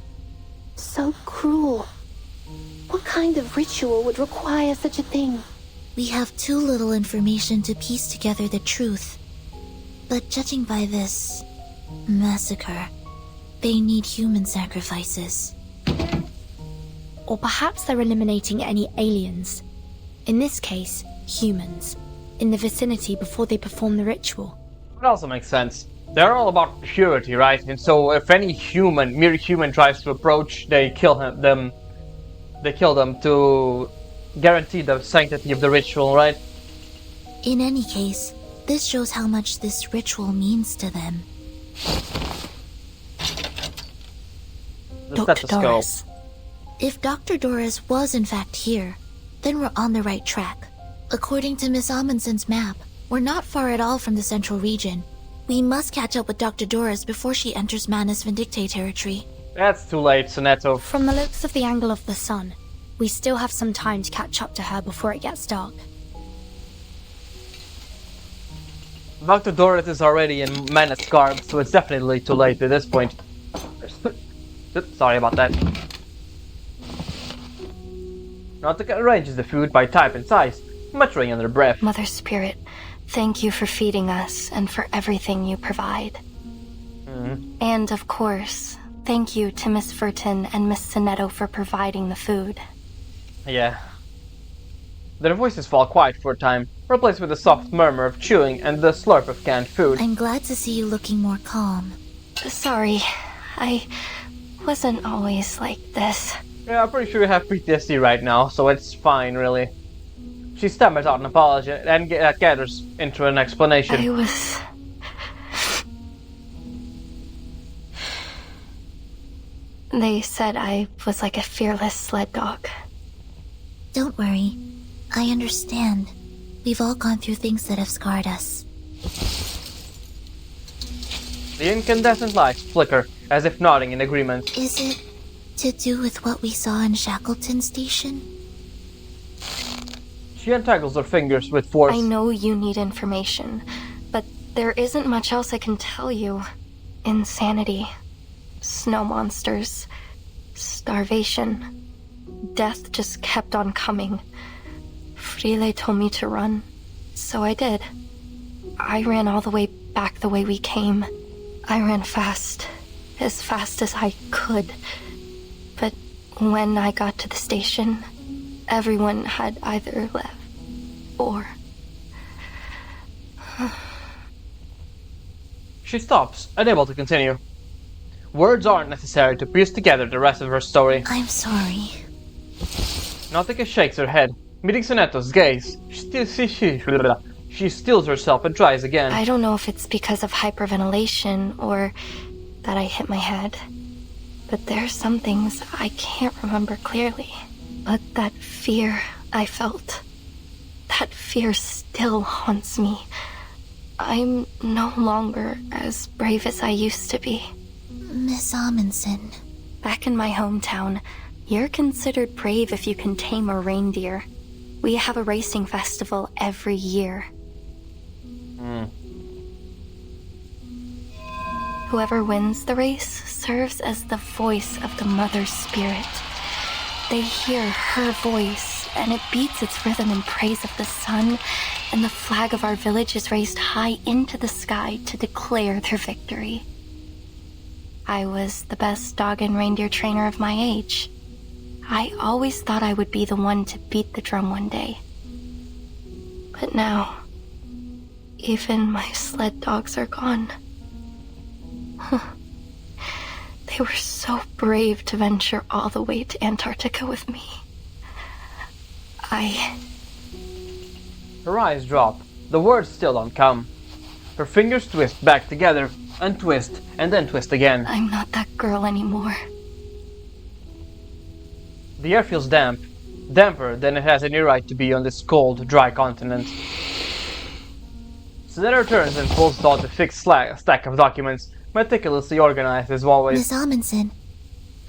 So cruel. What kind of ritual would require such a thing? We have too little information to piece together the truth. But judging by this massacre, they need human sacrifices. Or perhaps they're eliminating any aliens. In this case, humans. In the vicinity before they perform the ritual. It also makes sense. They're all about purity, right? And so if any human, mere human, tries to approach, they kill them. They kill them to guarantee the sanctity of the ritual, right? In any case, this shows how much this ritual means to them. The Dr. stethoscope. Doris. If Dr. Doris was in fact here, then we're on the right track. According to Miss Amundsen's map, we're not far at all from the central region. We must catch up with Dr. Doris before she enters Manus Vindictae territory. That's too late, Sonetto. From the looks of the angle of the sun, we still have some time to catch up to her before it gets dark. Dr. Doris is already in Manus garb, so it's definitely too late at this point. Sorry about that. Nautica arranges the food by type and size, muttering under breath. Mother Spirit, thank you for feeding us and for everything you provide. And of course, thank you to Miss Furton and Miss Sonetto for providing the food. Yeah. Their voices fall quiet for a time, replaced with a soft murmur of chewing and the slurp of canned food. I'm glad to see you looking more calm. Sorry, I wasn't always like this. Yeah, I'm pretty sure you have PTSD right now, so it's fine, really. She stammers out an apology and gathers into an explanation. I was... They said I was like a fearless sled dog. Don't worry. I understand. We've all gone through things that have scarred us. The incandescent lights flicker, as if nodding in agreement. Is it to do with what we saw in Shackleton Station? She untangles her fingers with force. I know you need information, but there isn't much else I can tell you. Insanity, snow monsters, starvation. Death just kept on coming. Frile told me to run, so I did. I ran all the way back the way we came. I ran fast as I could. But when I got to the station, everyone had either left or... She stops, unable to continue. Words aren't necessary to piece together the rest of her story. I'm sorry. Nautica shakes her head, meeting Sonetto's gaze. She steels herself and tries again. I don't know if it's because of hyperventilation or that I hit my head, but there's some things I can't remember clearly. But that fear I felt, that fear still haunts me. I'm no longer as brave as I used to be. Miss Amundsen. Back in my hometown, you're considered brave if you can tame a reindeer. We have a racing festival every year. Whoever wins the race serves as the voice of the Mother Spirit. They hear her voice, and it beats its rhythm in praise of the sun, and the flag of our village is raised high into the sky to declare their victory. I was the best dog and reindeer trainer of my age. I always thought I would be the one to beat the drum one day. But now, even my sled dogs are gone. They were so brave to venture all the way to Antarctica with me. Her eyes drop. The words still don't come. Her fingers twist back together, untwist, and then twist again. I'm not that girl anymore. The air feels damp. Damper than it has any right to be on this cold, dry continent. Sonetto turns and pulls out a thick stack of documents, meticulously organized as always. Miss Amundsen,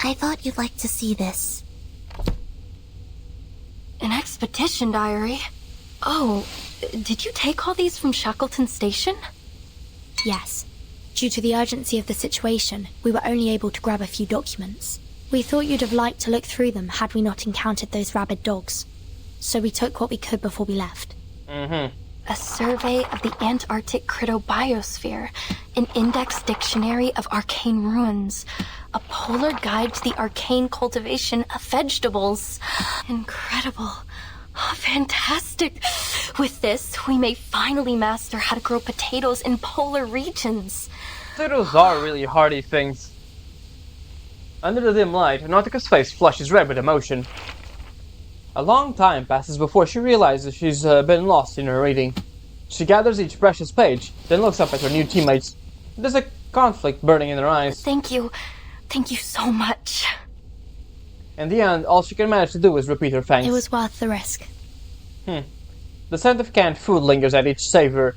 I thought you'd like to see this. An expedition diary? Oh, did you take all these from Shackleton Station? Yes. Due to the urgency of the situation, we were only able to grab a few documents. We thought you'd have liked to look through them had we not encountered those rabid dogs. So we took what we could before we left. A survey of the Antarctic cryptobiosphere, an index dictionary of arcane ruins, a polar guide to the arcane cultivation of vegetables. Incredible. Oh, fantastic. With this, we may finally master how to grow potatoes in polar regions. Potatoes are really hardy things. Under the dim light, Nautica's face flushes red with emotion. A long time passes before she realizes she's been lost in her reading. She gathers each precious page, then looks up at her new teammates. There's a conflict burning in her eyes. Thank you. Thank you so much. In the end, all she can manage to do is repeat her thanks. It was worth the risk. The scent of canned food lingers at each savor,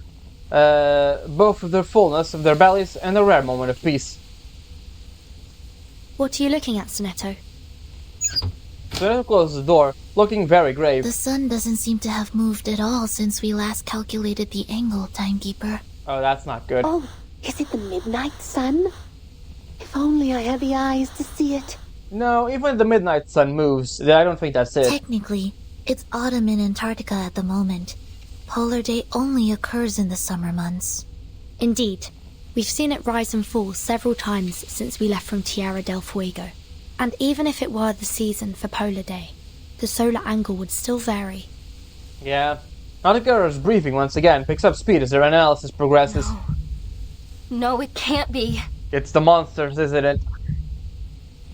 both of the fullness of their bellies and a rare moment of peace. What are you looking at, Sonetto? Sonetto closes the door, looking very grave. The sun doesn't seem to have moved at all since we last calculated the angle, Timekeeper. Oh, that's not good. Oh, is it the midnight sun? If only I had the eyes to see it. No, even if the midnight sun moves, I don't think that's it. Technically, it's autumn in Antarctica at the moment. Polar day only occurs in the summer months. Indeed. We've seen it rise and fall several times since we left from Tierra del Fuego. And even if it were the season for Polar Day, the solar angle would still vary. Yeah. Nautica's breathing once again picks up speed as her analysis progresses. No, it can't be. It's the monsters, isn't it?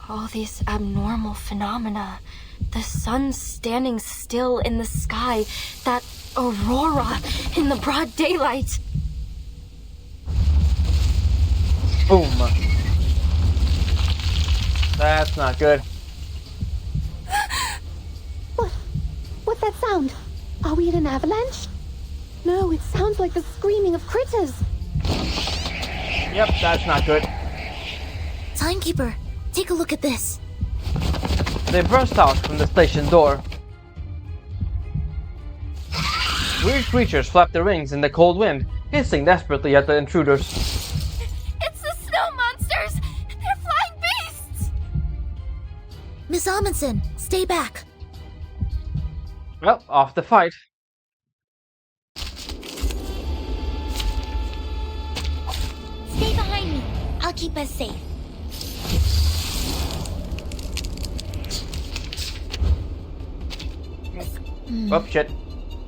All these abnormal phenomena. The sun standing still in the sky. That aurora in the broad daylight. Boom. That's not good. What's that sound? Are we in an avalanche? No, it sounds like the screaming of critters. Yep, that's not good. Timekeeper, take a look at this. They burst out from the station door. Weird creatures flap their wings in the cold wind, hissing desperately at the intruders. It's the snow monsters! They're flying beasts! Miss Amundsen, stay back. Well, off the fight. Stay behind me. I'll keep us safe. Oh, shit.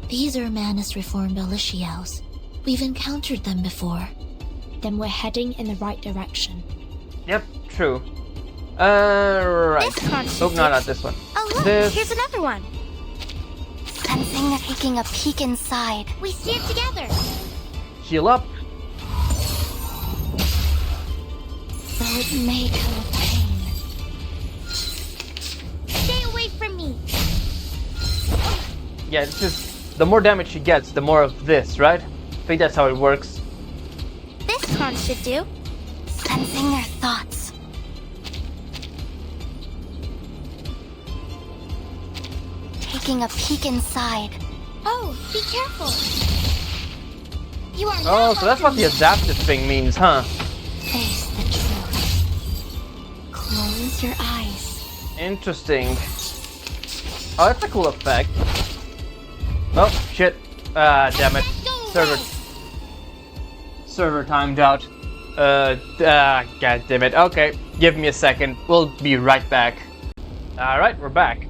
These are Manus reformed Alicials. We've encountered them before. Then we're heading in the right direction. Yep, true. Right. This can't Oh, be no, it. not this one. Oh, look, This. here's another one. Sensing taking a peek inside. We stand together. Heal up. Though it may kill pain. Stay away from me. Yeah, it's just the more damage she gets, the more of this, right? I think that's how it works. This con should do. Sensing their thoughts. Taking a peek inside. Oh, be careful. You are Oh, not so that's what the adaptive thing means, huh? Face the truth. Close your eyes. Interesting. Oh, that's a cool effect. Oh, shit. Ah, damn it. Server timed out. God damn it. Okay, give me a second. We'll be right back. Alright, we're back.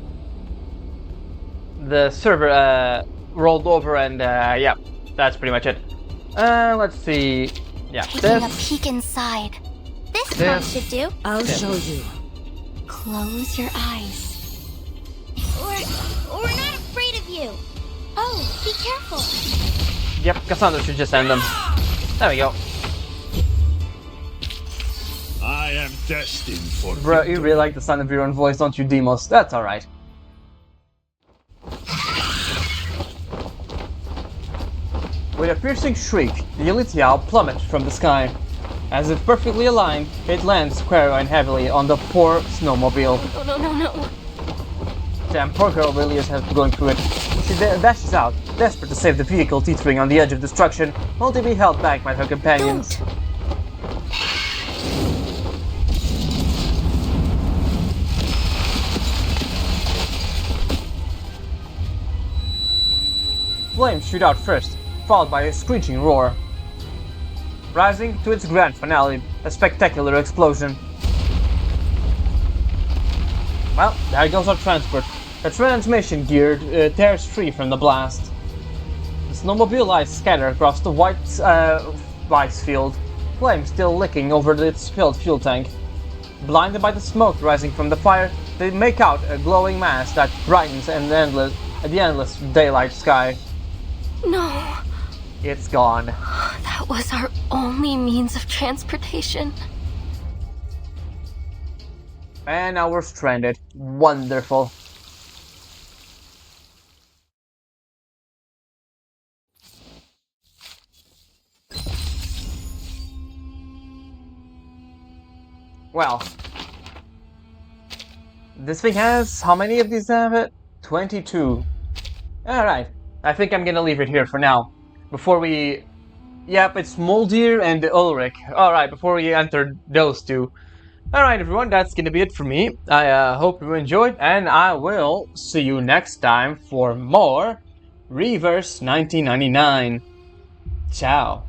The server rolled over and yeah, that's pretty much it. Let's see. Yeah, Taking a peek inside. This con should do. I'll show you. Close your eyes. We're not afraid of you. Oh, be careful. Yep, Cassandra should just end them. There we go. I am destined for Bro, you really like the sound of your own voice, don't you, Demos? That's alright. With a piercing shriek, the Elitial plummets from the sky. As if perfectly aligned, it lands square and heavily on the poor snowmobile. No. Damn, poor girl really is going through it. She dashes out, desperate to save the vehicle teetering on the edge of destruction, only to be held back by her companions. Don't. Flames shoot out first, followed by a screeching roar. Rising to its grand finale, a spectacular explosion. Well, there goes our transport. The transmission gear tears free from the blast. The snowmobile lights scatter across the white ice field, flames still licking over its filled fuel tank. Blinded by the smoke rising from the fire, they make out a glowing mass that brightens the endless daylight sky. No. It's gone. That was our only means of transportation. And now we're stranded. Wonderful. Well, this thing has, how many of these have it? 22. Alright, I think I'm gonna leave it here for now. Before we... Yep, it's Moldir and Ulrich. Alright, before we enter those two. Alright everyone, that's gonna be it for me. I hope you enjoyed, and I will see you next time for more Reverse 1999. Ciao.